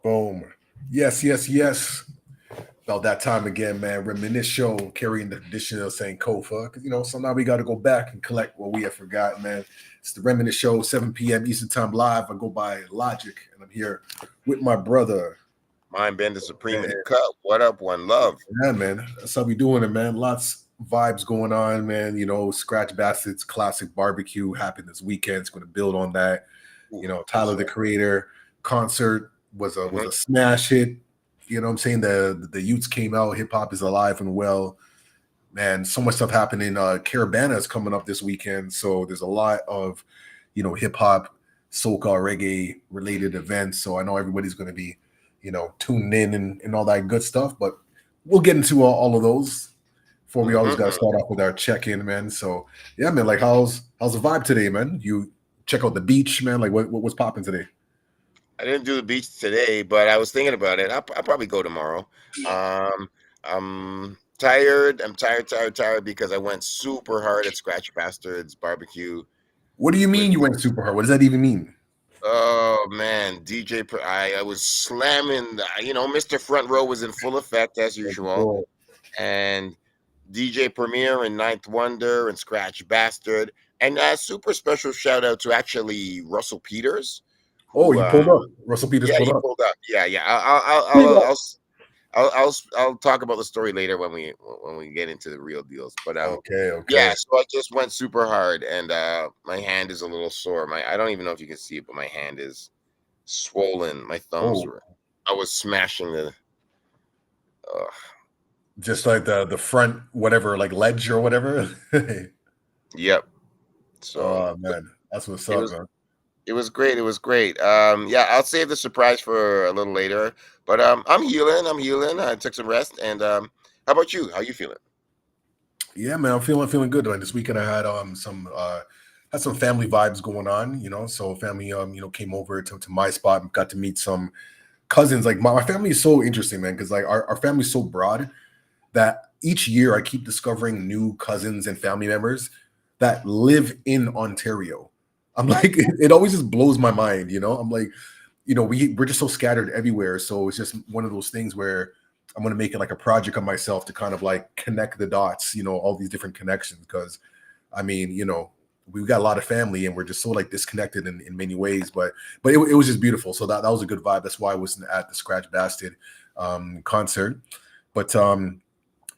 Boom. Yes, yes, yes. About that time again, man. Reminisce Show, carrying the tradition of saying Kofa. Because, sometimes we got to go back and collect what we have forgotten, man. It's the Reminisce Show, 7 p.m. Eastern Time live. I go by Logic, and I'm here with my brother. Mind Bender Supreme in Man, the cut. What up, one love? yeah, man. That's how we doing it, man. Lots vibes going on, man. Scratch Bastid's classic barbecue happened this weekend. It's going to build on that. Ooh, Tyler the Creator concert was mhm. a smash hit. You know what I'm saying? The youths came out, hip hop is alive and well. Man, so much stuff happening. Caribana is coming up this weekend. So there's a lot of, hip hop, soca, reggae related events. So I know everybody's gonna be, tuned in and all that good stuff. But we'll get into all of those before we always gotta start off with our check-in, man. So yeah, man, like how's the vibe today, man? You check out the beach, man. Like what's popping today? I didn't do the beach today, but I was thinking about it. I'll probably go tomorrow. Um, I'm tired. I'm tired because I went super hard at Scratch Bastards barbecue What do you with. mean you went super hard? What does that even mean? Oh man, I was slamming. Mr. Front Row was in full effect as usual, Oh, and DJ Premier and Ninth Wonder and Scratch Bastard, and a super special shout out to actually Russell Peters, oh, who he pulled up. Russell Peters yeah, pulled he up. pulled up. Yeah. Pulled up. I'll talk about the story later when we get into the real deals. But Okay, yeah. okay. So I just went super hard, and my hand is a little sore. I don't even know if you can see it, but my hand is swollen. My thumbs Oh, were. I was smashing the. Uh, just like the front whatever, like ledge or whatever. yep. So Oh man, that's what's it up, was man. it was great. It was great. Yeah, I'll save the surprise for a little later. But I'm healing. I'm healing. I took some rest, and how about you? How you feeling? Yeah, man, I'm feeling good. Like this weekend, I had some had some family vibes going on. So family came over to my spot and got to meet some cousins. Like my family is so interesting, man, because like our family's so broad that each year I keep discovering new cousins and family members that live in Ontario. I'm like, it always just blows my mind. I'm like, we're just so scattered everywhere. So it's just one of those things where I'm gonna make it like a project of myself to kind of like connect the dots, all these different connections. Because I mean, we've got a lot of family and we're just so like disconnected in many ways. But it was just beautiful. So that was a good vibe. That's why I wasn't at the Scratch Bastid concert. But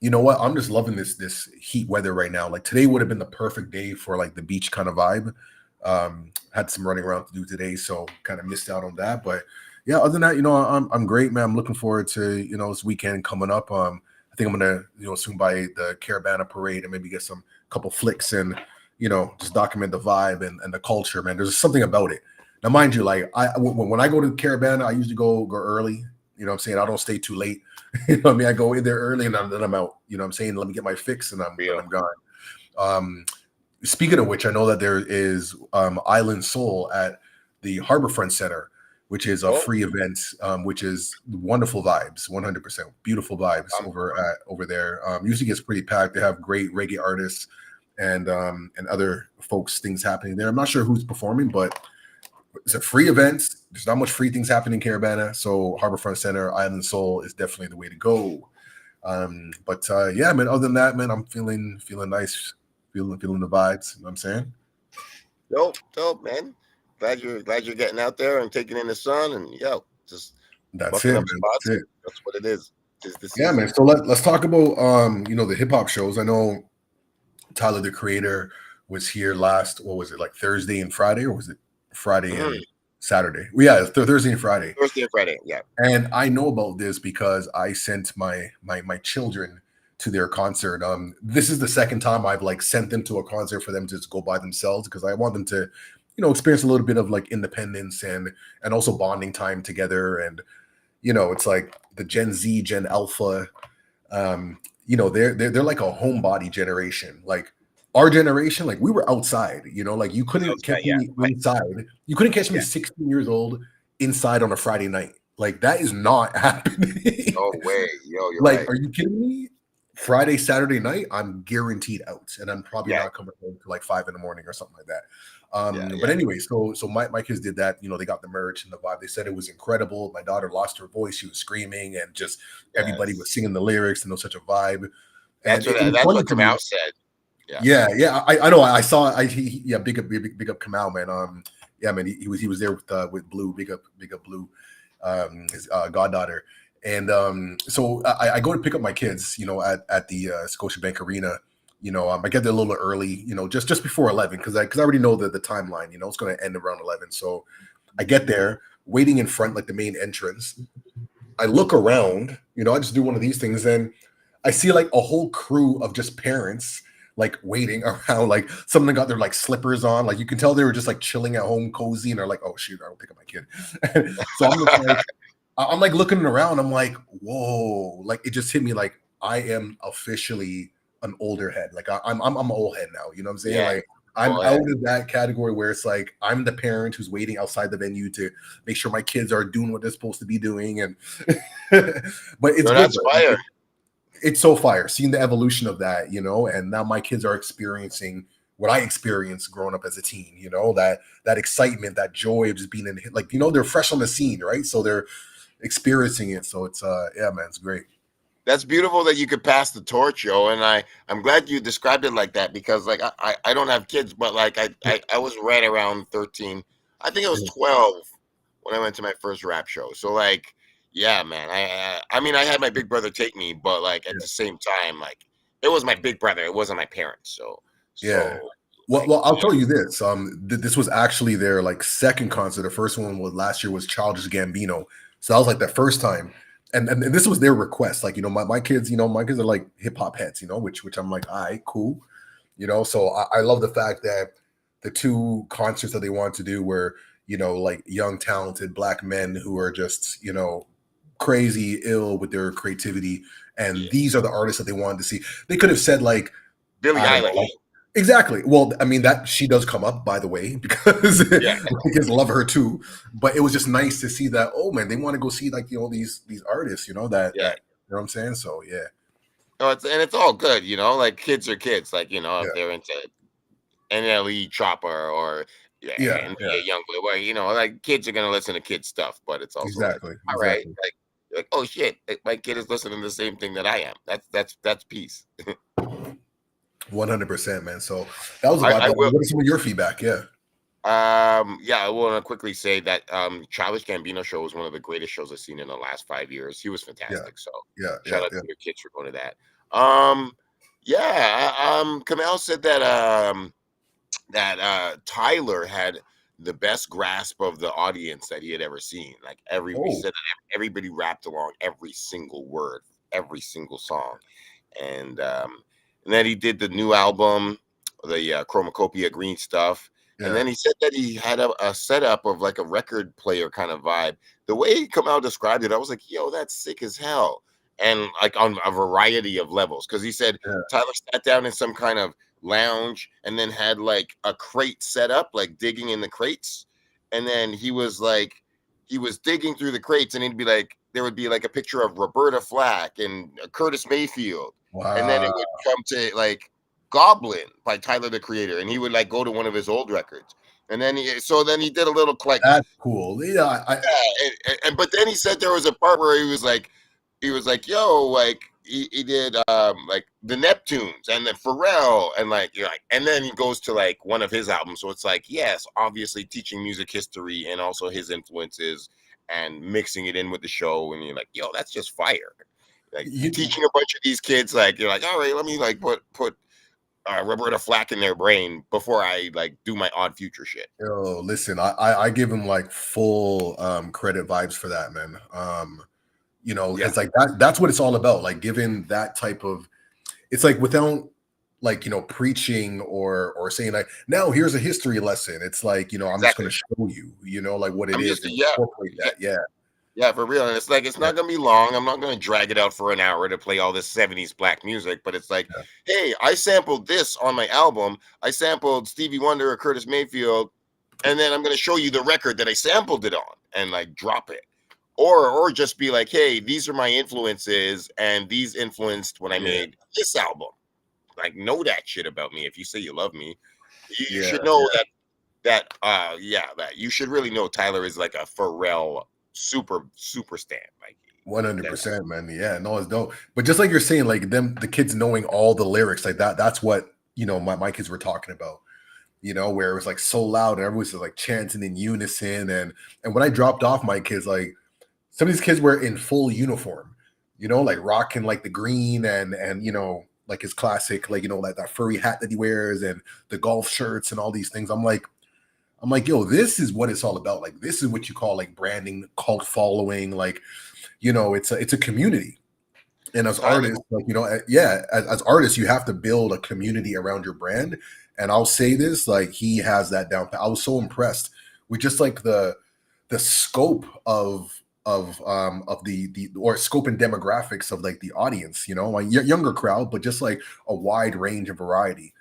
you know what? I'm just loving this heat weather right now. Like today would have been the perfect day for like the beach kind of vibe. Had some running around to do today, so kind of missed out on that. But yeah, other than that, I'm great, man. I'm looking forward to this weekend coming up. I think I'm gonna swing by the Caribana parade and maybe get some couple flicks and just document the vibe and the culture, man. There's something about it. Now, mind you, like when I go to Caribana, I usually go early. You know what I'm saying? I don't stay too late. What I mean? I go in there early and then I'm out. You know what I'm saying? Let me get my fix and I'm Real. gone. Um, Speaking of which, I know that there is Island Soul at the Harborfront Center, which is a Oh, free event, which is wonderful vibes, 100% beautiful vibes um, over there. Usually gets pretty packed. They have great reggae artists and other folks things happening there. I'm not sure who's performing, but it's a free event. There's not much free things happening in Caribana, so Harborfront Center, Island Soul is definitely the way to go. But yeah, man. Other than that, man, I'm feeling nice, feeling the vibes. You know what I'm saying? dope, man. Glad you're getting out there and taking in the sun and just That's bucking it, up man. spots. That's it. That's what it is. Tis the Yeah, man. season. So let's talk about the hip hop shows. I know Tyler the Creator was here last. What was it, like Thursday and Friday, or was it Friday Mhm. and Saturday? Well, yeah, it's Thursday and Friday. Thursday and Friday. Yeah. And I know about this because I sent my children to their concert. This is the second time I've like sent them to a concert for them to just go by themselves because I want them to, experience a little bit of like independence and also bonding time together. And it's like the Gen Z, Gen Alpha. They're like a homebody generation. Like our generation, like we were outside. Like you couldn't catch Outside. Yeah. me inside. You couldn't catch me Yeah. 16 years old inside on a Friday night. Like that is not happening. No way. Yo, you're Like, right. are you kidding me? Friday, Saturday night, I'm guaranteed out, and I'm probably Yeah, not coming home till like 5 in the morning or something like that. yeah, But yeah. anyway, so my kids did that. They got the merch and the vibe. They said it was incredible. My daughter lost her voice; she was screaming, and just everybody was Yes. singing the lyrics, and it was such a vibe. And it was That's funny what to me. Kamau said. Yeah. Yeah, yeah, I know. I saw. Yeah, big up Kamau, man. Yeah, man, he was there with Blue, big up Blue, his goddaughter, and so I go to pick up my kids, at the Scotiabank Arena. I get there a little early, just before 11, because I already know the timeline. It's going to end around 11, so I get there, waiting in front, like the main entrance. I look around, I just do one of these things, and I see like a whole crew of just parents like waiting around, like some of them got their like slippers on, like you can tell they were just like chilling at home, cozy, and they're like, "Oh shoot, I don't pick up my kid." So I'm just like, I'm like looking around, I'm like, "Whoa!" Like it just hit me like I am officially an older head. Like I'm an old head now. You know what I'm saying? Yeah. Like I'm Go out ahead. of that category where it's like I'm the parent who's waiting outside the venue to make sure my kids are doing what they're supposed to be doing, and but it's No, good that's though. fire. It's so fire seeing the evolution of that, and now my kids are experiencing what I experienced growing up as a teen, that excitement, that joy of just being in, like, they're fresh on the scene, right? So they're experiencing it. So it's yeah, man, it's great. That's beautiful that you could pass the torch, yo. And I'm glad you described it like that because like I don't have kids, but like I was right around 13. I think it was 12 when I went to my first rap show. So like, yeah, man. I mean I had my big brother take me, but like at Yeah. the same time, like it was my big brother. It wasn't my parents. Yeah. So Well, like I'll tell you this. This was actually their like second concert. The first one was last year was Childish Gambino. So that was like the first time, and this was their request. Like, my kids, my kids are like hip hop heads, which I'm like, all right, cool. So I love the fact that the two concerts that they wanted to do were, like young, talented black men who are just, crazy ill with their creativity. And yeah. these are the artists that they wanted to see. They could have said like, Billie I don't know, Eilish. like exactly. Well, I mean that she does come up, by the way, because Yeah. my kids love her too. But it was just nice to see that. Oh man, they want to go see like these artists. Yeah. You know what I'm saying. So yeah, No, it's all good, like kids are kids. Like, if yeah, they're into NLE Chopper or yeah, yeah, yeah. NBA Youngboy. Well, like kids are gonna listen to kid stuff, but it's also like, Exactly, all right, exactly. like, oh shit, like, my kid is listening to the same thing that I am. That's peace. 100%, man. So that was a vibe. I will. What are some of your feedback? Yeah. Yeah, I want to quickly say that Childish Gambino show was one of the greatest shows I've seen in the last 5 years. He was Yeah. fantastic. So Yeah. shout Yeah. out Yeah. to your kids for going to that. Um, yeah, Kamel said that Tyler had the best grasp of the audience that he had ever seen. Like he Oh, said that everybody rapped along every single word, every single song, and then he did the new album, the Chromacopia Green stuff, and yeah. then he said that he had a setup of like a record player kind of vibe. The way he come out described it, I was like, yo, that's sick as hell. And like on a variety of levels, because he said Yeah. Tyler sat down in some kind of lounge and then had like a crate set up, like digging in the crates. And then he was digging through the crates and he'd be like, there would be like a picture of Roberta Flack and Curtis Mayfield. And then it Wow. would come to like Goblin by Tyler the Creator. And he would like go to one of his old records. And then he did a little like, That's cool. Yeah. yeah, but then he said there was a part where he was like, yo, like he did like the Neptunes and the Pharrell and like you're like, and then he goes to like one of his albums. So it's like, yes, obviously teaching music history and also his influences and mixing it in with the show. And you're like, yo, that's just fire. Like you, teaching a bunch of these kids, like you're like, all right, let me like put Roberta Flack in their brain before I like do my Odd Future shit. Yo, listen, I give him like full credit vibes for that, man. Yeah, Because like that's what it's all about. Like giving that type of, it's like without like preaching or saying like, now here's a history lesson. It's like, I'm just exactly. gonna show you, like what it I'm is just and yeah. incorporate that. Yeah. Yeah, for real. And it's like it's Yeah. not gonna be long. I'm not gonna drag it out for an hour to play all this 70s black music, but it's like, Yeah. hey, I sampled this on my album. I sampled Stevie Wonder or Curtis Mayfield, and then I'm gonna show you the record that I sampled it on and like drop it. or just be like, hey, these are my influences, and these influenced when I Yeah, made this album. Like, know that shit about me. If you say you love me, you yeah, should know yeah. that you should really know Tyler is like a Pharrell super stan. Like that. 100%, man. Yeah, no, it's dope. But just like you're saying, like the kids knowing all the lyrics, like that's what my kids were talking about. Where it was like so loud and everyone was like chanting in unison. And when I dropped off my kids, like some of these kids were in full uniform, like rocking like the green and like his classic, like like that furry hat that he wears and the golf shirts and all these things. I'm like, yo, this is what it's all about. Like, this is what you call like branding, cult following. Like, it's a community. And as Tyler, artists, like, yeah, as artists, you have to build a community around your brand. And I'll say this, like, he has that down pat. I was so impressed with just like the scope of the or scope and demographics of like the audience, like younger crowd, but just like a wide range of variety.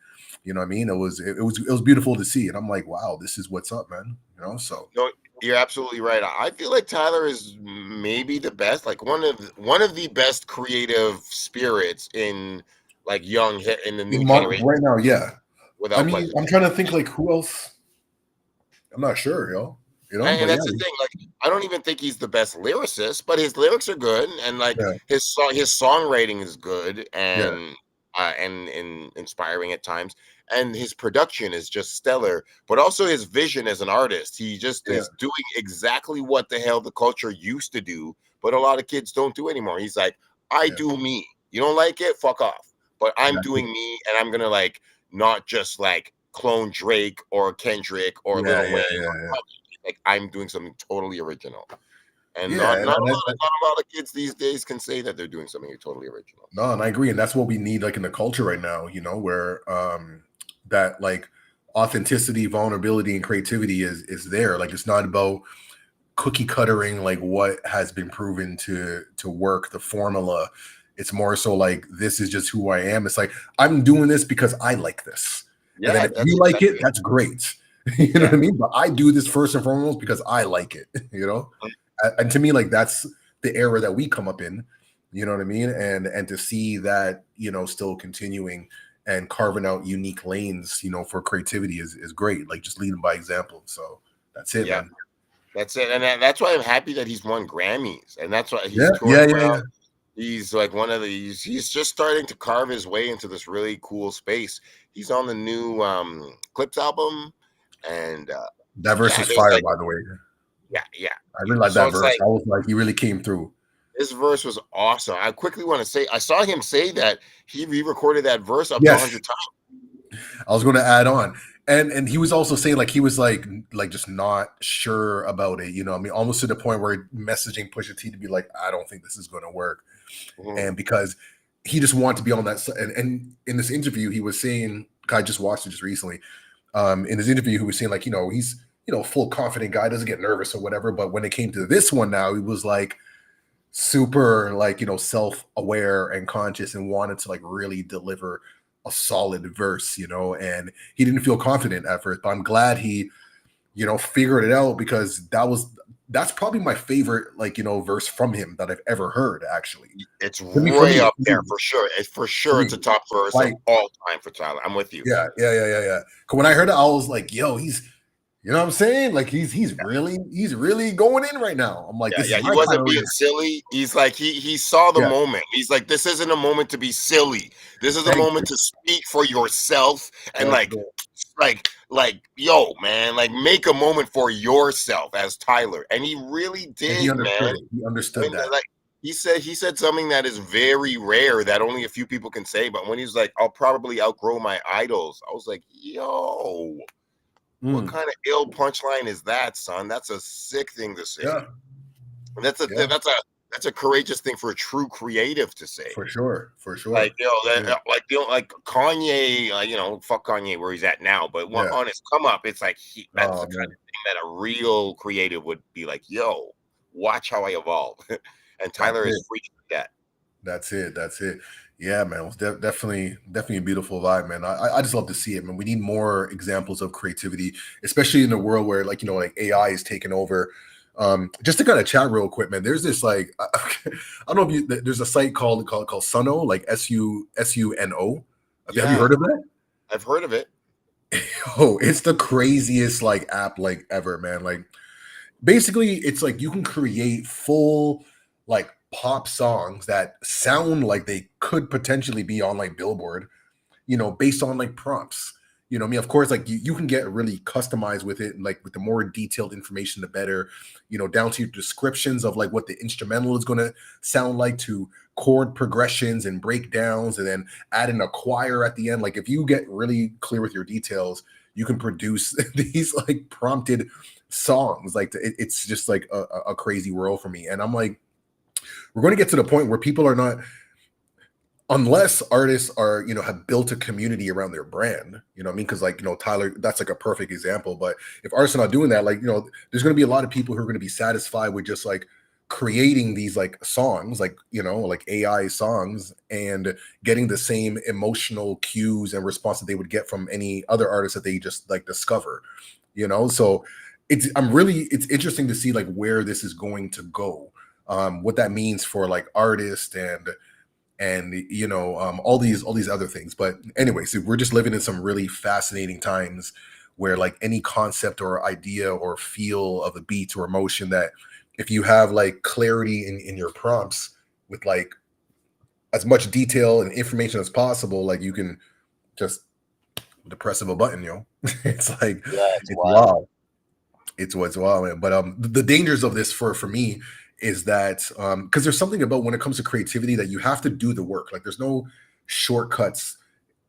You know what I mean? It was beautiful to see. And I'm like, wow, this is what's up, man. So no, you're absolutely right. I feel like Tyler is maybe the best, like one of the best creative spirits in like in the new generation, right now, yeah. I without mean, question. I'm trying to think like who else. I'm not sure, And but yeah, that's the thing. Like, I don't even think he's the best lyricist, but his lyrics are good, and like yeah, his songwriting is good, yeah, and inspiring at times, and his production is just stellar. But also his vision as an artist, he just yeah, is doing exactly what the hell the culture used to do, but a lot of kids don't do anymore. He's like, I yeah. do me. You don't like it? Fuck off. But I'm That's it. doing me, and I'm gonna like not just like clone Drake or Kendrick or Yeah, Lil yeah, Wayne. yeah, yeah. Like, I'm doing something totally original, and Yeah, not a lot of kids these days can say that they're doing something totally original. no, and I agree, and that's what we need, like in the culture right now. Where that like authenticity, vulnerability, and creativity is there. Like it's not about cookie cuttering like what has been proven to work, the formula. It's more so like this is just who I am. It's like I'm doing this because I like this, and then Yeah, if that's you like it, exactly it. that's great. You know Yeah. what I mean? But I do this first and foremost because I like it. And to me, like that's the era that we come up in. You know what I mean? And to see that still continuing and carving out unique lanes, for creativity is great. Like just leading by example. So that's it, Yeah, man. that's it, and that's why I'm happy that he's won Grammys, and that's why Yeah, he's touring yeah, yeah, around. yeah. He's like he's just starting to carve his way into this really cool space. He's on the new Clipse album, and That verse yeah, was there's fire, like by the way. yeah. I really like So that it's verse. like I was like, he really came through. this verse was awesome. I quickly want to say I saw him say that he re-recorded that verse up to Yes, 100 times. I was going to add on, and he was also saying like he was like just not sure about it. I mean, almost to the point where messaging Pusha T to be like, I don't think this is going to work, Mhm. and because he just wanted to be on that. And in this interview, he was saying, I just watched it just recently. In his interview, he was saying like, he's full confident guy, doesn't get nervous or whatever. But when it came to this one, now he was like super like self-aware and conscious and wanted to like really deliver a solid verse, and he didn't feel confident at first, but I'm glad he figured it out, because that's probably my favorite like verse from him that I've ever heard, actually. It's For way me, up there for sure. It's for for sure. me. It's a top verse of Like, all time for Tyler. I'm with you. yeah, yeah, yeah, yeah, yeah. 'Cause when I heard it, I was like, yo, he's what I'm saying? Like he's really going in right now. I'm like, Yeah, this is yeah. He my wasn't Tyler. being silly. He's like he saw the Yeah, moment. He's like, this isn't a moment to be silly. This is a thank moment you. to speak for yourself and That's it. yo, man, like make a moment for yourself as Tyler. And he really And he did, understood man. it. He I understood mean, that. like he said something that is very rare that only a few people can say. But when he's like, I'll probably outgrow my idols, I was like, yo, what Mm, kind of ill punchline is that, son? That's a sick thing to say. yeah, And yeah, that's a courageous thing for a true creative to say. for sure, for Like sure. like Kanye, fuck Kanye where he's at now. But Yeah. on his come up, it's like that's Oh the kind man, of thing that a real creative would be like, yo, watch how I evolve. And that's Tyler it. is freaking that. That's it. That's it. Yeah, man. It was definitely a beautiful vibe, man. I just love to see it, man. We need more examples of creativity, especially in a world where like AI is taking over. Just to kind of chat real quick, man. There's this like I don't know if you there's a site called Suno, like Suno. Have you Yeah, heard of that? I've heard of it. Oh, it's the craziest like app like ever, man. Like basically it's like you can create full like pop songs that sound like they could potentially be on like Billboard, based on like prompts. I mean, of course, like you can get really customized with it, and like with the more detailed information, the better, down to your descriptions of like what the instrumental is going to sound like, to chord progressions and breakdowns, and then add in a choir at the end. Like if you get really clear with your details, you can produce these like prompted songs. Like it's just like a crazy world for me. And I'm like, we're going to get to the point where people are not, unless artists are have built a community around their brand, what I mean, because like Tyler, that's like a perfect example. But if artists are not doing that, like there's going to be a lot of people who are going to be satisfied with just like creating these like songs, like like AI songs, and getting the same emotional cues and response that they would get from any other artist that they just like discover. So it's interesting to see like where this is going to go, what that means for like artists and all these other things. But anyway, so we're just living in some really fascinating times where like any concept or idea or feel of a beat or emotion, that if you have like clarity in your prompts with like as much detail and information as possible, like you can just, with the press of a button, it's like, Yeah, it's it's wild. wild. It's what's wild, man. But the dangers of this for me is that because there's something about when it comes to creativity that you have to do the work. Like there's no shortcuts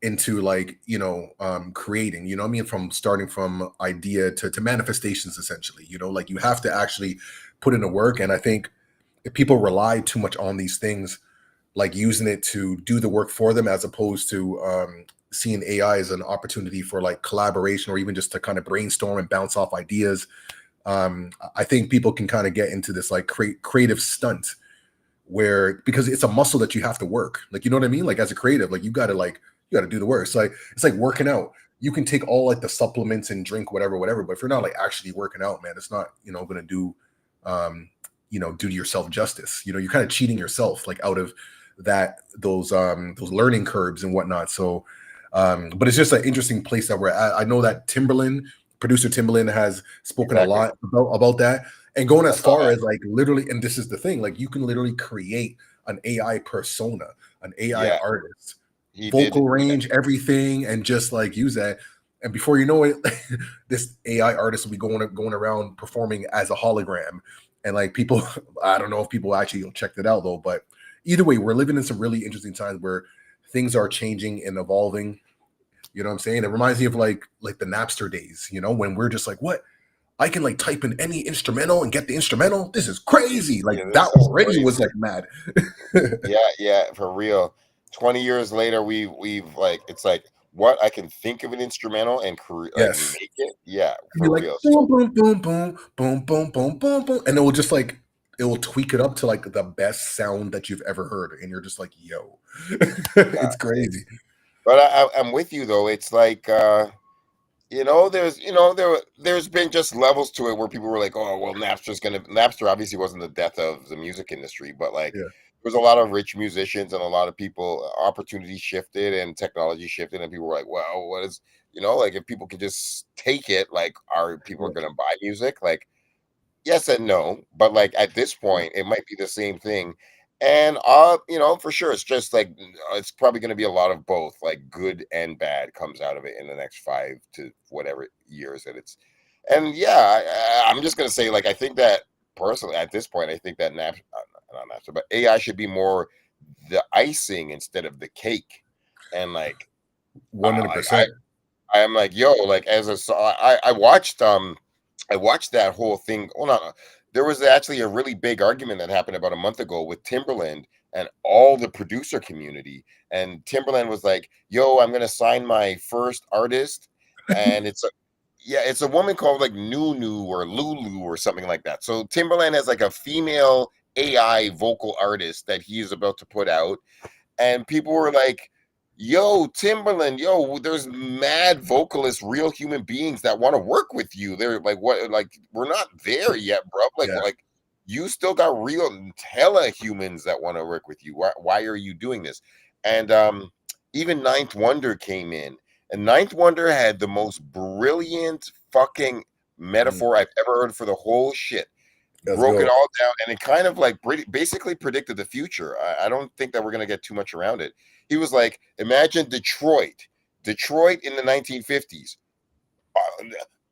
into like creating. I mean, from starting from idea to manifestations, essentially. Like you have to actually put in the work. And I think if people rely too much on these things, like using it to do the work for them, as opposed to seeing AI as an opportunity for like collaboration, or even just to kind of brainstorm and bounce off ideas. I think people can kind of get into this like creative stunt where, because it's a muscle that you have to work. Like, you know what I mean? Like as a creative, like you got to do the work. So like, it's like working out. You can take all like the supplements and drink whatever, but if you're not like actually working out, man, it's not, going to do, do to yourself justice. You're kind of cheating yourself like out of those learning curves and whatnot. So, but it's just an interesting place that we're at. I know that producer Timbaland has spoken a Exactly. lot about that, and going as I saw far that. as like literally, and this is the thing, like you can literally create an AI persona, an AI Yeah, artist, he did. vocal range, everything, and just like use that. And before you know it, this AI artist will be going around performing as a hologram. And like people, I don't know if people actually checked it out though, but either way, we're living in some really interesting times where things are changing and evolving. You know what I'm saying? It reminds me of like the Napster days, when we're just like, what? I can like type in any instrumental and get the instrumental. This is crazy. Like Yeah, that this is already was crazy. like mad. Yeah, yeah, for real. 20 years later, we've like, it's like, what, I can think of an instrumental and like Yes. make it. Yeah, Be for like real. boom, So boom, boom, boom, boom, boom, boom, boom, boom. And it will just like it will tweak it up to like the best sound that you've ever heard. And you're just like, yo. It's crazy. but I'm with you though. It's like there's there's been just levels to it where people were like, oh well, Napster obviously wasn't the death of the music industry, but like Yeah. there was a lot of rich musicians and a lot of people, opportunities shifted and technology shifted, and people were like, well, what is, like if people could just take it, like are people Yeah. are gonna buy music? Like yes and no, but like at this Yeah. point, it might be the same thing. And for sure, it's just like it's probably going to be a lot of both, like good and bad comes out of it in the next 5 to whatever years that it's. And yeah, I'm just going to say, like, I think that personally at this point, I think that not Napster, but AI should be more the icing instead of the cake. And like, like 100%. I'm like, yo, like as a so I watched that whole thing. Well, no, there was actually a really big argument that happened about a month ago with Timberland and all the producer community. And Timberland was like, "Yo, I'm gonna sign my first artist," and it's a woman called like Nunu or Lulu or something like that. So Timberland has like a female AI vocal artist that he is about to put out, and people were like, yo, Timberland, yo, there's mad vocalists, real human beings that want to work with you. They're like, what? Like, we're not there yet, bro. Yeah, Like, you still got real tele humans that want to work with you. Why are you doing this? And even Ninth Wonder came in, and Ninth Wonder had the most brilliant fucking metaphor I've ever heard for the whole shit. let's Broke it go. all down, and it kind of like basically predicted the future. I don't think that we're going to get too much around it. He was like, imagine Detroit in the 1950s,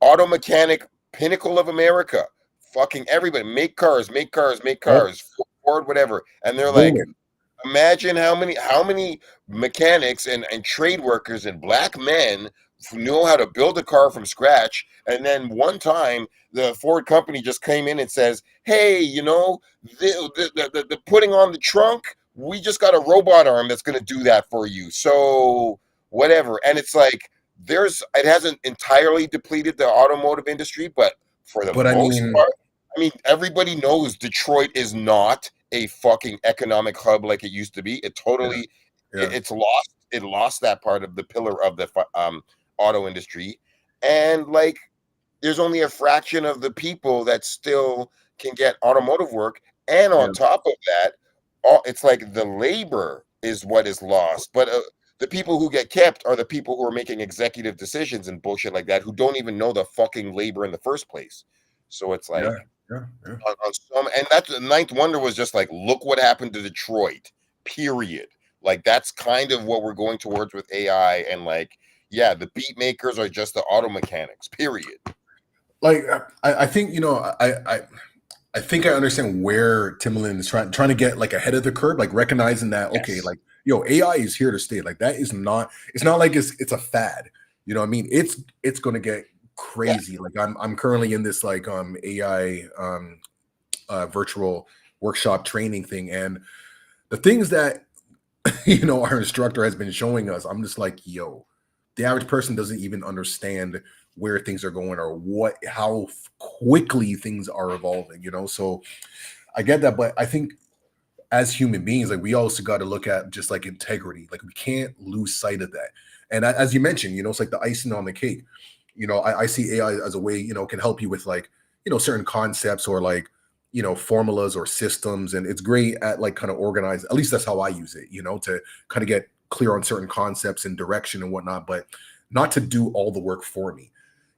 auto mechanic, pinnacle of America, fucking everybody, make cars, make cars, make Yep. cars, Ford, whatever. And they're like, Booming. imagine how many mechanics and trade workers and black men know how to build a car from scratch, and then one time the Ford company just came in and says, hey, you know, the putting on the trunk, we just got a robot arm that's going to do that for you, so whatever. And it's like, it hasn't entirely depleted the automotive industry, but for the But I most mean, part, I mean, everybody knows Detroit is not a fucking economic hub like it used to be. It yeah, totally, yeah, it lost that part of the pillar of the auto industry, and like, there's only a fraction of the people that still can get automotive work, and yeah, on top of that, it's like the labor is what is lost, but the people who get kept are the people who are making executive decisions and bullshit like that, who don't even know the fucking labor in the first place. So it's yeah, like, yeah, yeah. on some, and that's the Ninth Wonder was just like, look what happened to Detroit, period. Like, that's kind of what we're going towards with AI, and like, yeah, the beat makers are just the auto mechanics, period. Like I think I think I understand where Timbaland is trying to get like ahead of the curve, like recognizing that okay, Yes. like yo, AI is here to stay. Like that is not. It's not like it's a fad. You know what I mean? It's going to get Yeah. crazy. Like I'm currently in this like AI virtual workshop training thing, and the things that our instructor has been showing us, I'm just like, yo, the average person doesn't even understand where things are going or how quickly things are evolving, so I get that, but I think as human beings, like we also got to look at just like integrity. Like we can't lose sight of that. And as you mentioned, it's like the icing on the cake. I see AI as a way, can help you with like, certain concepts or like, formulas or systems. And it's great at like kind of organize, at least that's how I use it, to kind of get clear on certain concepts and direction and whatnot, but not to do all the work for me.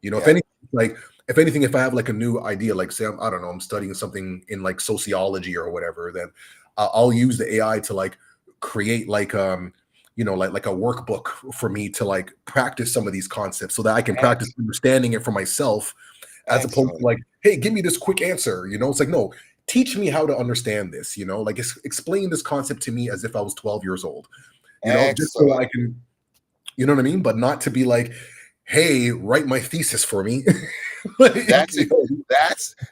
If Yeah. anything, like if anything, if I have like a new idea, like say, I don't know, I'm studying something in like sociology or whatever, then I'll use the AI to like create like like a workbook for me to like practice some of these concepts so that I can practice Ex- understanding it for myself as opposed to Excellent. like, hey, give me this quick answer. It's like, no, teach me how to understand this, like explain this concept to me as if I was 12 years old, just so I Excellent. can, you know what I mean? But not to be like, hey, write my thesis for me. Like, That's it.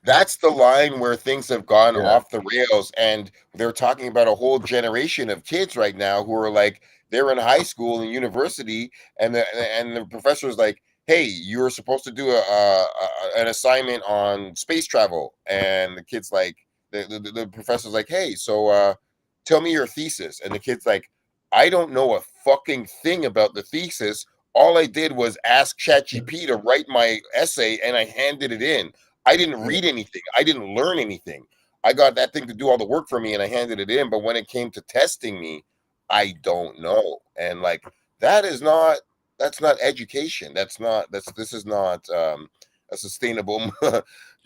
That's the line where things have gone yeah, off the rails, and they're talking about a whole generation of kids right now who are like, they're in high school and university, and the professor's like, hey, you're supposed to do an assignment on space travel, and the kid's like, the professor's like, hey, so tell me your thesis, and the kid's like, I don't know a fucking thing about the thesis. All I did was ask ChatGPT to write my essay, and I handed it in. I didn't yeah. read anything. I didn't learn anything. I got that thing to do all the work for me, and I handed it in. But when it came to testing me, I don't know. And like, that is not, that's not education. This is not a sustainable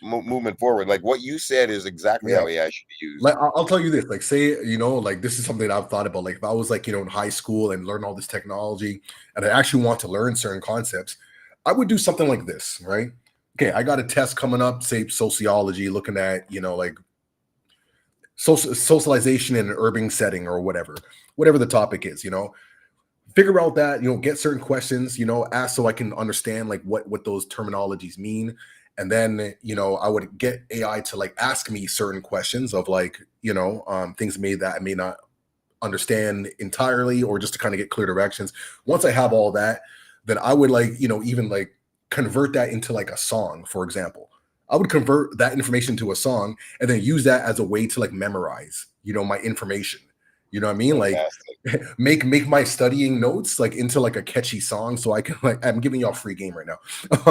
movement forward. Like, what you said is exactly Yeah. how AI should be used. Like I'll tell you this, like say, like this is something that I've thought about. Like if I was like, in high school and learn all this technology and I actually want to learn certain concepts, I would do something like this, right? Okay, I got a test coming up, say sociology, looking at, like socialization in an urban setting or whatever the topic is, figure out that, get certain questions, ask so I can understand like what those terminologies mean. And then, I would get AI to like ask me certain questions of like, things that I may not understand entirely or just to kind of get clear directions. Once I have all that, then I would like, even like convert that into like a song, for example. I would convert that information to a song and then use that as a way to like memorize, my information. You know what I mean? Like Fantastic. make my studying notes like into like a catchy song so I can like I'm giving y'all free game right now.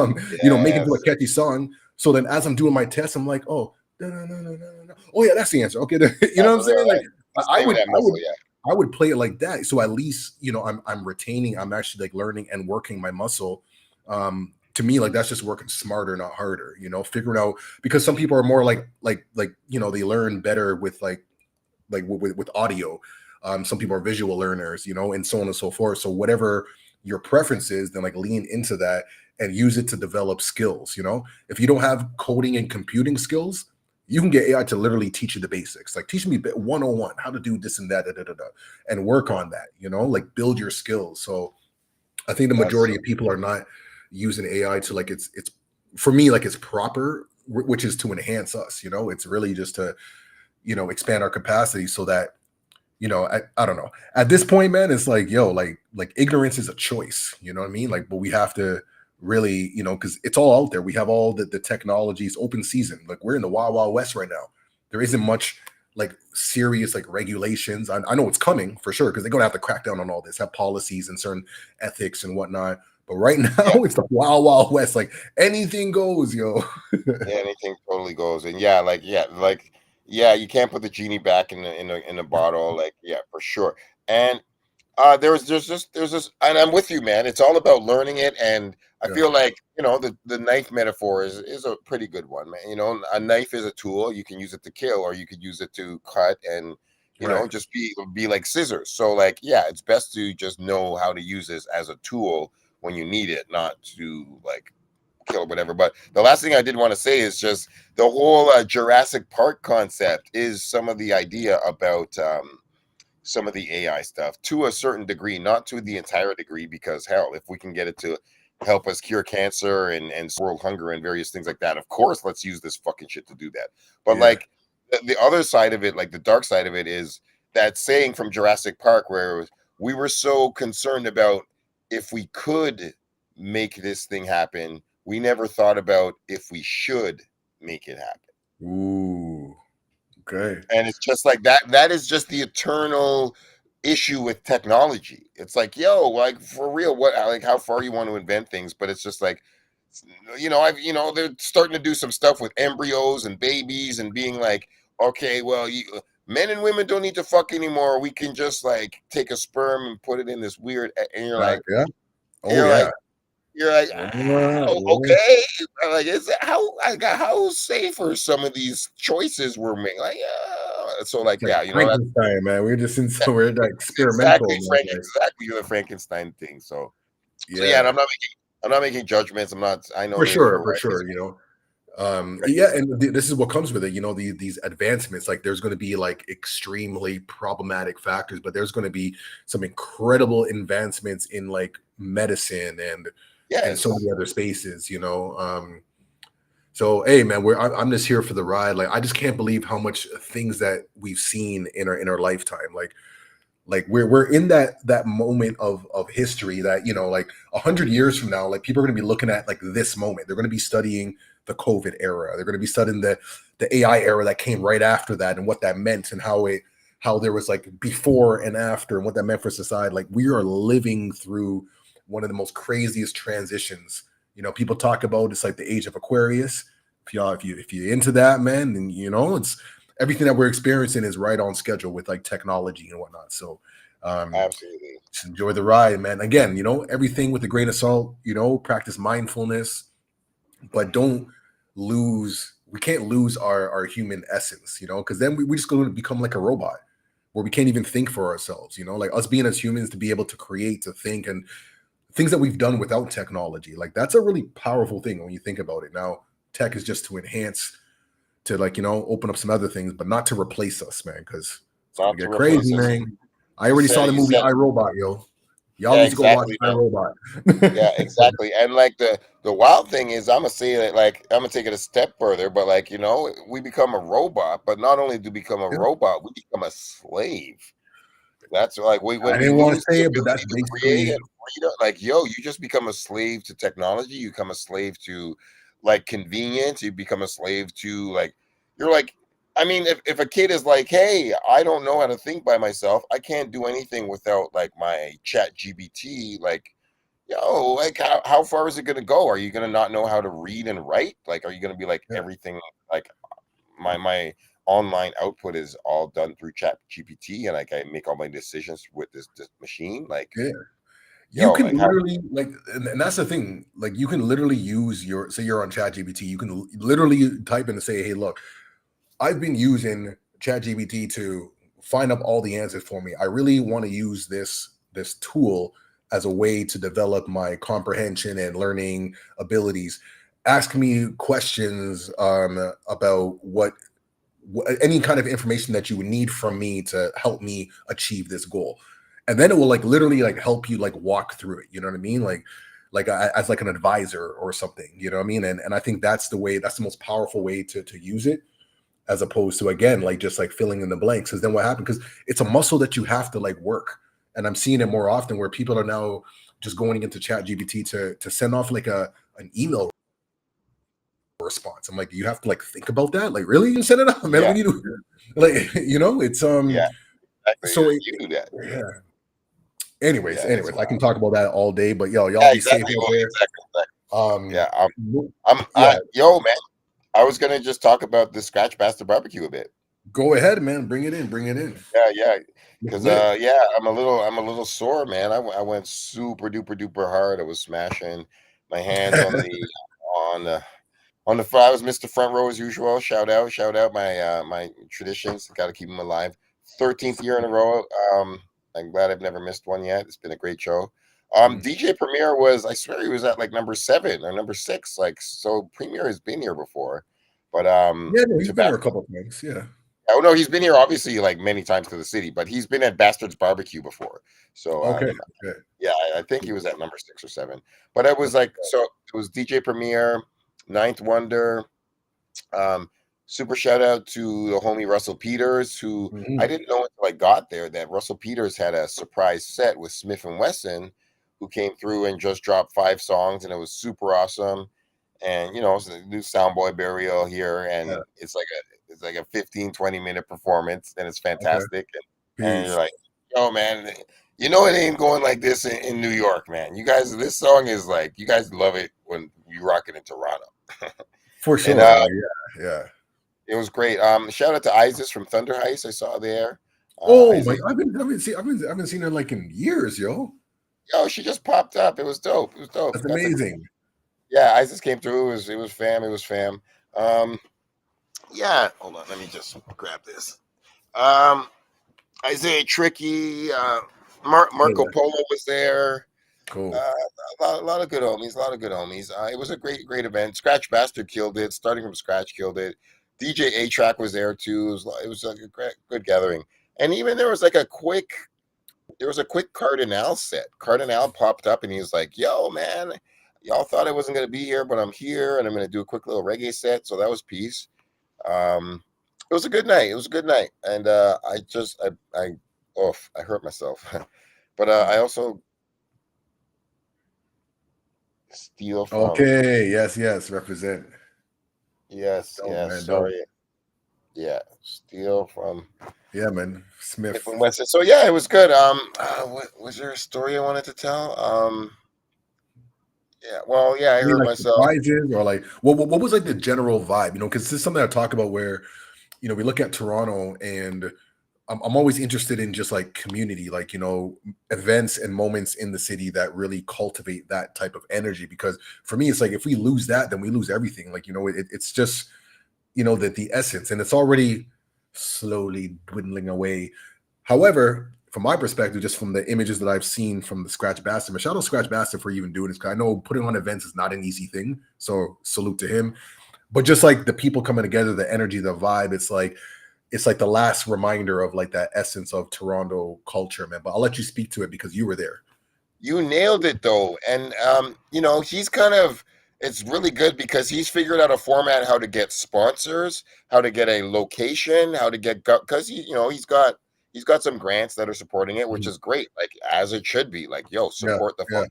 Make it into a Yes. catchy song. So then as I'm doing my test, I'm like, oh, no, no, no, no, no, no. Oh yeah, that's the answer. Okay, you know what I'm saying? Like Just I playing with would that I would muscle, yeah. I would play it like that. So at least I'm retaining, I'm actually like learning and working my muscle. To me, like that's just working smarter, not harder, figuring out because some people are more they learn better with with audio. Some people are visual learners, and so on and so forth. So whatever your preference is, then like lean into that and use it to develop skills. If you don't have coding and computing skills, you can get AI to literally teach you the basics. Like teach me 101 how to do this and that, and work on that. Like build your skills. So I think the That's majority of people are not using AI to like it's for me like it's proper, which is to enhance us. It's really just to expand our capacity so that I don't know. At this point, man, it's like, yo, like ignorance is a choice. You know what I mean? Like, but we have to really, because it's all out there. We have all the technologies, open season. Like we're in the wild, wild west right now. There isn't much like serious like regulations. I know it's coming for sure because they're gonna have to crack down on all this, have policies and certain ethics and whatnot. But right now, yeah. it's the wild, wild west. Like anything goes, yo. Yeah, anything totally goes. And yeah, you can't put the genie back in the bottle. Like, yeah, for sure. And there's this, and I'm with you, man. It's all about learning it, and I Yeah, feel like the knife metaphor is a pretty good one, man. A knife is a tool. You can use it to kill, or you could use it to cut, and right. just be like scissors. So like, yeah, it's best to just know how to use this as a tool when you need it, not to like kill or whatever. But the last thing I did want to say is just the whole Jurassic Park concept is some of the idea about some of the AI stuff to a certain degree, not to the entire degree, because hell, if we can get it to help us cure cancer and world hunger and various things like that, of course, let's use this fucking shit to do that. But Yeah. like the other side of it, like the dark side of it, is that saying from Jurassic Park where we were so concerned about if we could make this thing happen, we never thought about if we should make it happen. Ooh. Okay. And it's just like that is just the eternal issue with technology. It's like, yo, like for real, what like how far you want to invent things, but it's just like they're starting to do some stuff with embryos and babies and being like, okay, well, men and women don't need to fuck anymore. We can just like take a sperm and put it in this weird and Yeah. Oh you're like yeah. you're like, Yeah, oh, yeah. okay. Like, is it how safe are some of these choices we're making? Like, yeah. So, like, It's like yeah, that's Frankenstein, man. We're just in so we're like exactly experimental, man. Like, exactly the Frankenstein thing. So yeah, and yeah, I'm not making judgments. I'm not. I know for there's sure, no for right. sure. Yeah, and this is what comes with it. These advancements. Like, there's going to be like extremely problematic factors, but there's going to be some incredible advancements in like medicine and so Yes, many other spaces. So hey, man, I'm just here for the ride. Like, I just can't believe how much things that we've seen in our lifetime. Like we're in that moment of history that like 100 years from now, like people are going to be looking at like this moment. They're going to be studying the COVID era. They're going to be studying the AI era that came right after that and what that meant and how there was like before and after and what that meant for society. Like we are living through one of the most craziest transitions. People talk about it's like the age of Aquarius. If you're into that, man, then it's everything that we're experiencing is right on schedule with like technology and whatnot. So absolutely. just enjoy the ride, man. Again, everything with a grain of salt, practice mindfulness, but don't we can't lose our human essence, because then we just going to become like a robot where we can't even think for ourselves, like us being as humans to be able to create, to think, and things that we've done without technology. Like that's a really powerful thing when you think about it. Now, tech is just to enhance, to like open up some other things, but not to replace us, man, because it's gonna Not to get replace crazy, us. man. I already saw the You movie said iRobot, yo. Y'all yeah, need to go watch exactly, man. iRobot. Yeah, exactly. And like the wild thing is, I'm gonna say that like I'm gonna take it a step further, but like we become a robot, but not only do we become a Yeah. robot, we become a slave. That's like I when we didn't want to lose the say it, but ability that's to create basically and freedom, like yo, you just become a slave to technology. You become a slave to like convenience. You become a slave to like you're like I mean, if a kid is like, hey, I don't know how to think by myself, I can't do anything without like my chat GBT, like, yo, like how far is it gonna go? Are you gonna not know how to read and write? Like, are you gonna be like Yeah, everything like my online output is all done through chat GPT and like I make all my decisions with this machine? Like, yeah. You yo, can like how literally like, and that's the thing. Like, you can literally use your say you're on ChatGPT. You can literally type in and say, "Hey, look, I've been using ChatGPT to find up all the answers for me. I really want to use this tool as a way to develop my comprehension and learning abilities. Ask me questions about any kind of information that you would need from me to help me achieve this goal." And then it will like literally like help you like walk through it. You know what I mean? Like as like an advisor or something. You know what I mean? And I think that's the way. That's the most powerful way to use it, as opposed to, again, like just like filling in the blanks. Because then what happened? Because it's a muscle that you have to like work. And I'm seeing it more often where people are now just going into Chat GPT to send off like an email response. I'm like, you have to like think about that. Like, really, you send it out, man? yeah, We need to like, it's yeah, exactly. so it, You do that. yeah. Anyways, Yeah, it's I can talk about that all day, but yo, y'all yeah, be safe exactly. out Oh, there. exactly, exactly. Um, Yeah, yeah, yo, man. I was gonna just talk about the Scratch Bastard barbecue a bit. go ahead, man. Bring it in. Bring it in. Yeah, yeah. It's Because lit. yeah, I'm a little sore, man. I went super duper duper hard. I was smashing my hands on the I was Mr. Front Row as usual. Shout out my my traditions. Got to keep them alive. 13th year in a row. I'm glad I've never missed one yet. It's been a great show. Mm. DJ Premier was, I swear he was at like number 7 or number 6. Like, so Premier has been here before, but Yeah, no, he's to been here Bastard. a couple of times. Yeah. Oh no, he's been here obviously like many times to the city, but he's been at Bastard's Barbecue before. So Okay. Okay. yeah, I think he was at number 6 or 7. But it was Okay. like, so it was DJ Premier, Ninth Wonder. Um, Super shout out to the homie Russell Peters, who I Mhm. didn't know until I got there that Russell Peters had a surprise set with Smith and Wesson, who came through and just dropped 5 songs, and it was super awesome. And it's a new Soundboy burial here, Yeah. and it's like a 15-20 minute performance, and it's Okay. fantastic. And you're Peace. like, yo, man, it ain't going like this in New York, man. You guys, this song is like, you guys love it when you rock it in Toronto. For And sure. Like, yeah. Yeah. it was great. Shout out to Isis from Thunder Heist. I saw there. Oh my! Isis, I haven't seen her like in years, yo. yo, she just popped up. It was dope. It was dope. That's Got to, amazing. yeah. Isis came through. It was fam. It was fam. Um, yeah. Hold on. Let me just grab this. Um, Isaiah Tricky. Oh, Marco yeah. Polo was there. Cool. Uh, a lot of good homies. A lot of good homies. It was a great event. Scratch Bastard killed it. Starting from scratch killed it. DJ A Track was there too. It was like a good gathering. And even there was a quick Cardinal set. Cardinal popped up and he was like, "Yo, man, y'all thought I wasn't gonna be here, but I'm here, and I'm gonna do a quick little reggae set." So that was peace. It was a good night. It was a good night, and I hurt myself, but I also steal from. Okay. Yes. Yes. Represent. Yes, Dope, yes. man. Dope. Sorry. Yeah, steal from Yeah, man. different Smith. Western. So yeah, it was good. What was there a story I wanted to tell? Yeah. Well, yeah, I Any hurt like myself. surprises or like what was like the general vibe? Because this is something I talk about where we look at Toronto and I'm always interested in just like community, like events and moments in the city that really cultivate that type of energy. Because for me, it's like if we lose that, then we lose everything. Like it's just that the essence, and it's already slowly dwindling away. However, from my perspective, just from the images that I've seen from the Scratch Bastard, and shout out Scratch Bastard for even doing this, because I know putting on events is not an easy thing. So salute to him. But just like the people coming together, the energy, the vibe, it's like the last reminder of like that essence of Toronto culture, man. But I'll let you speak to it because you were there. You nailed it though. And he's kind of it's really good because he's figured out a format how to get sponsors, how to get a location, how to get because he's got some grants that are supporting it, which Mhm. is great. Like as it should be. Like, yo, Yeah, support the yeah,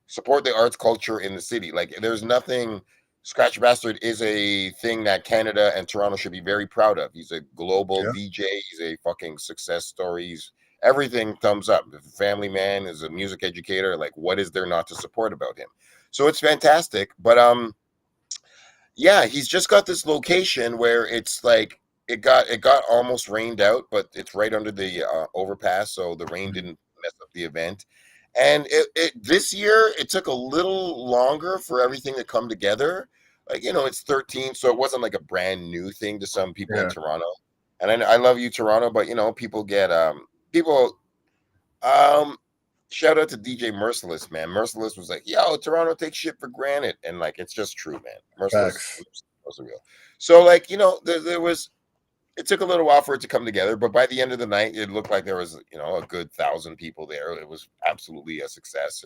support the arts culture in the city. Like there's nothing Scratch Bastard is a thing that Canada and Toronto should be very proud of. He's a global Yeah, DJ. He's a fucking success story. He's everything thumbs up. If a family man is a music educator, like what is there not to support about him? So it's fantastic. But yeah, he's just got this location where it's like it got almost rained out, but it's right under the overpass, so the rain mhm. didn't mess up the event. And it this year it took a little longer for everything to come together. Like it's 13, so it wasn't like a brand new thing to some people in Yeah, Toronto. And I love you, Toronto, but people get people um shout out to DJ Merciless, man. Merciless was like, "Yo, Toronto takes shit for granted," and like, it's just true, man. Merciless facts. was real. So, like, there was. It took a little while for it to come together, but by the end of the night, it looked like there was, a good 1,000 people there. It was absolutely a success,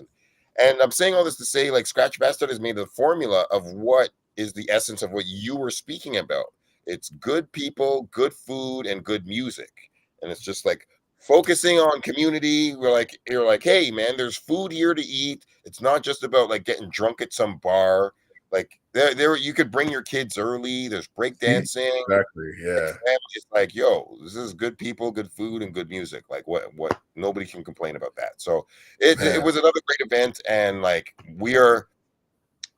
and I'm saying all this to say, like, Scratch Bastard has made the formula of what is the essence of what you were speaking about. It's good people, good food, and good music, and it's just like focusing on community. You're like, hey man, there's food here to eat. It's not just about like getting drunk at some bar. Like there you could bring your kids early. There's break See, dancing. exactly. Like Yeah, family is like, yo, this is good people, good food, and good music. Like what nobody can complain about that. So it yeah, was another great event, and like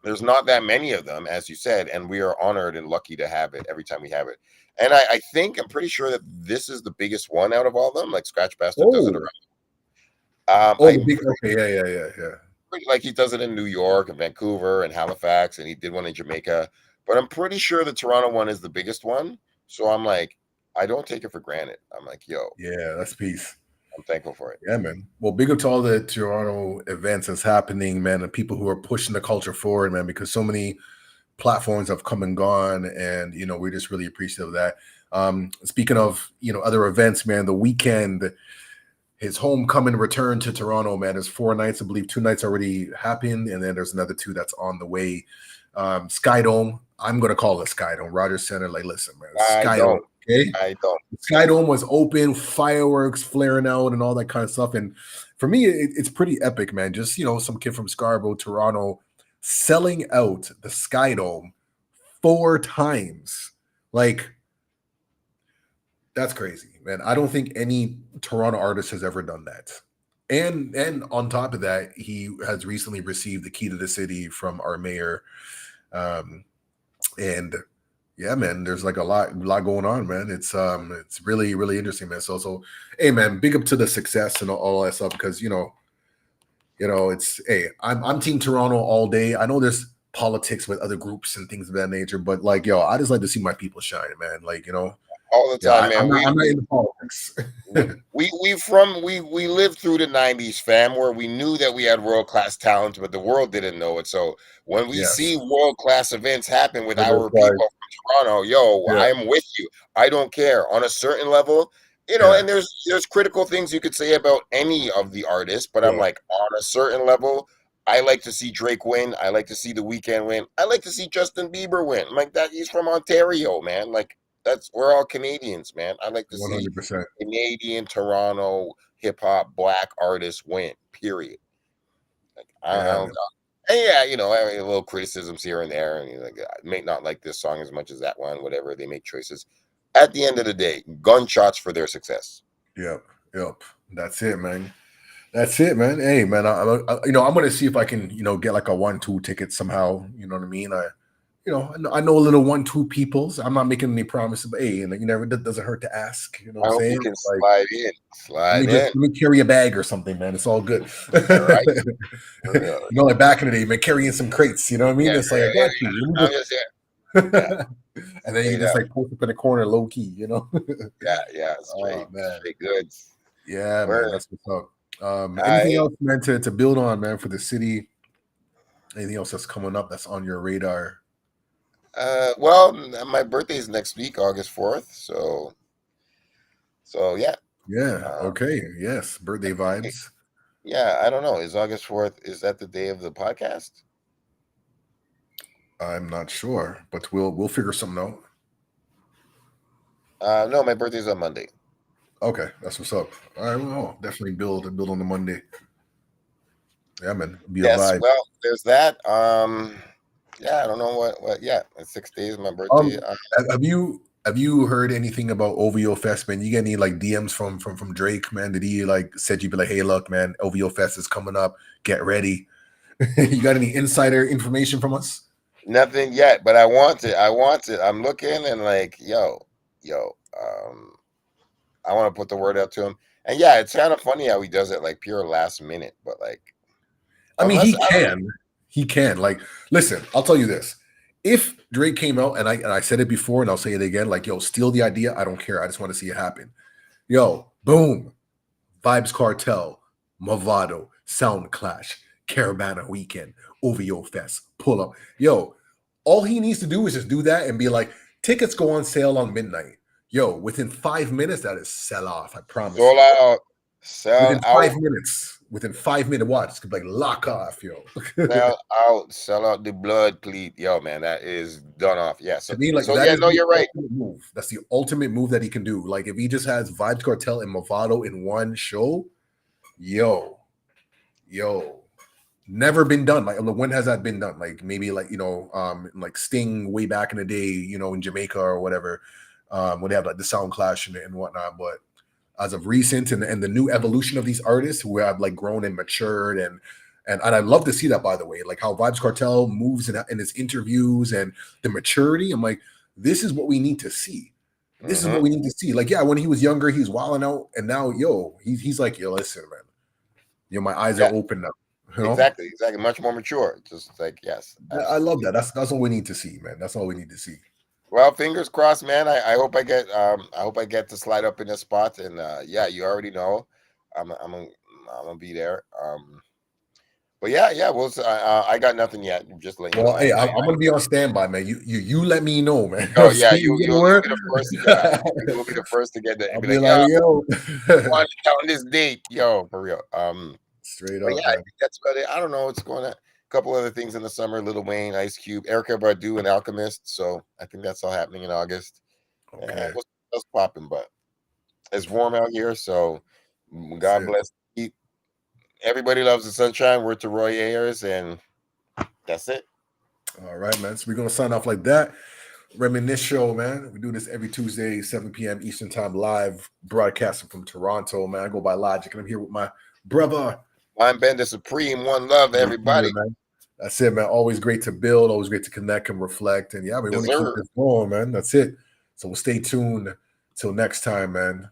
there's not that many of them, as you said, and we are honored and lucky to have it every time we have it. And I think I'm pretty sure that this is the biggest one out of all of them. Like Scratch Bastard does it oh, around. the I'm big. Okay, yeah, yeah, yeah, yeah. pretty like he does it in New York and Vancouver and Halifax, and he did one in Jamaica. But I'm pretty sure the Toronto one is the biggest one. So I'm like, I don't take it for granted. I'm like, yo, Yeah, that's peace. I'm thankful for it. Yeah, man. Well, big up to all the Toronto events that's happening, man, and people who are pushing the culture forward, man, because so many platforms have come and gone, and we're just really appreciative of that. Speaking of other events, man, the weekend, his homecoming return to Toronto, man. There's 4 nights, I believe 2 nights already happened, and then there's another 2 that's on the way. Sky Dome, I'm gonna call it Sky Dome. Rogers Center, like, listen, man, I Sky Dome. don't. Okay, I don't. Sky Dome was open, fireworks flaring out, and all that kind of stuff. And for me, it's pretty epic, man. Just some kid from Scarborough, Toronto, selling out the Sky Dome 4 times. Like, that's crazy, man. I don't think any Toronto artist has ever done that. And on top of that, he has recently received the key to the city from our mayor. Um, and yeah, man, there's like a lot going on, man. It's really, really interesting, man. So hey man, big up to the success and all that stuff, because it's, hey, I'm team Toronto all day. I know there's politics with other groups and things of that nature, but like, yo, I just like to see my people shine, man. Like, All the yeah, time, I'm man. not I'm not into politics. We lived through the 90s, fam, where we knew that we had world class talent, but the world didn't know it. So when we see Yes. world class events happen with It is our like, people from Toronto, yo, yeah, I'm with you. I don't care. On a certain level, yeah, and there's critical things you could say about any of the artists, but I'm yeah, like, on a certain level, I like to see Drake win. I like to see The Weeknd win. I like to see Justin Bieber win. Like that, he's from Ontario, man. Like we're all Canadians, man. I like to see 100%. Canadian Toronto hip hop black artists win. Period. Like I Yeah, don't. man. And yeah, I mean, little criticisms here and there, and like I may not like this song as much as that one. Whatever, they make choices. At the end of the day, gunshots for their success. Yep. Yep. That's it, man. That's it, man. Hey, man, I'm gonna see if I can, get like a 1-2 ticket somehow. You know what I mean? I know a little 1-2 peoples. I'm not making any promises, but hey, that doesn't hurt to ask. You know what I I'm hope you saying? can Like, slide in. Slide in. let me carry a bag or something, man. It's all good. All right. Yeah, Like back in the day, man, carrying some crates. You know what I mean? yeah, It's like, I yeah. got you. I'm just yeah, And then you straight just up. like post up in the corner, low key. Yeah, yeah, Oh man. straight goods. Yeah, man, Word. that's what's up. Anything I else, man, to build on, man, for the city? Anything else that's coming up that's on your radar? well, my birthday is next week, August 4th. So yeah. Yeah. Uh, Okay. Yes. Birthday vibes. yeah, I don't know. Is August 4th, is that the day of the podcast? I'm not sure, but we'll figure something out. No, my birthday's on Monday. Okay, that's what's up. All right, well, definitely build on the Monday. Yeah, man, be a Yes, vibe. well, there's that. Yeah, I don't know what. Yeah, it's 6 days. My birthday. Um, have you heard anything about OVO Fest, man? You get any like DMs from Drake, man? Did he like said you be like, hey, look, man, OVO Fest is coming up. Get ready. You got any insider information from us? Nothing yet, but I want it. I want it. I'm looking and like, yo. I want to put the word out to him. And yeah, it's kind of funny how he does it like pure last minute, but like I mean, unless he I don't know. can. He can. Like, listen, I'll tell you this. If Drake came out and I said it before and I'll say it again, like, yo, steal the idea. I don't care. I just want to see it happen. Yo, boom. Vibes Cartel, Movado, Sound Clash, Caribana Weekend, OVO Fest, pull up. Yo, all he needs to do is just do that and be like, tickets go on sale on midnight. Yo, within 5 minutes, that is sell off. I promise Sold you. out, sell Within out, 5 minutes, within 5 minute watch, it's gonna be like lock off, yo. sell out the blood cleat. Yo, man, that is done off. Yeah. To So me, like so that yeah, is no, the you're right. ultimate move. That's the ultimate move that he can do. Like if he just has Vibes Cartel and Movado in one show, yo, never been done. Like when has that been done? Like maybe like like Sting way back in the day, in Jamaica or whatever, when they have like the Sound Clash and whatnot. But as of recent and the new evolution of these artists who have like grown and matured and I love to see that, by the way, like how Vibes Cartel moves in his interviews and the maturity. I'm like, this is what we need to see. This is what we need to see. Like, yeah, when he was younger, he was wilding out, and now, he's like, yo, listen, man, my eyes are Yeah, open now. exactly. Much more mature. Just like yes, I love absolutely. that. That's all we need to see, man. That's all we need to see. Well, fingers crossed, man. I hope I get to slide up in a spot. And yeah, you already know, I'm gonna be there. But yeah, I got nothing yet. Just let you know. Well, hey, I'm gonna be on standby, man. You let me know, man. Oh So yeah, you get the you'll word. be the first. Yeah, you will be the first to get that and I'll be be like, yo, like, yo, on counting this date, yo, for real. straight But yeah, up, I man. think that's about it. I don't know. It's going to a couple other things in the summer: Lil Wayne, Ice Cube, Erica Badu, and Alchemist. So I think that's all happening in August. And Okay. what's popping? But it's warm out here, so That's God it. bless. Everybody loves the sunshine. We're to Roy Ayers, and that's it. All right, man. So we're gonna sign off like that. Reminisce Show, man. We do this every Tuesday, 7 p.m. Eastern Time, live broadcasting from Toronto, man. I go by Logic, and I'm here with my brother. I'm Ben the Supreme. One love, Right here, everybody. man. That's it, man. Always great to build, always great to connect and reflect. And yeah, we want to keep Deserve. this going, man. That's it. So we'll stay tuned till next time, man.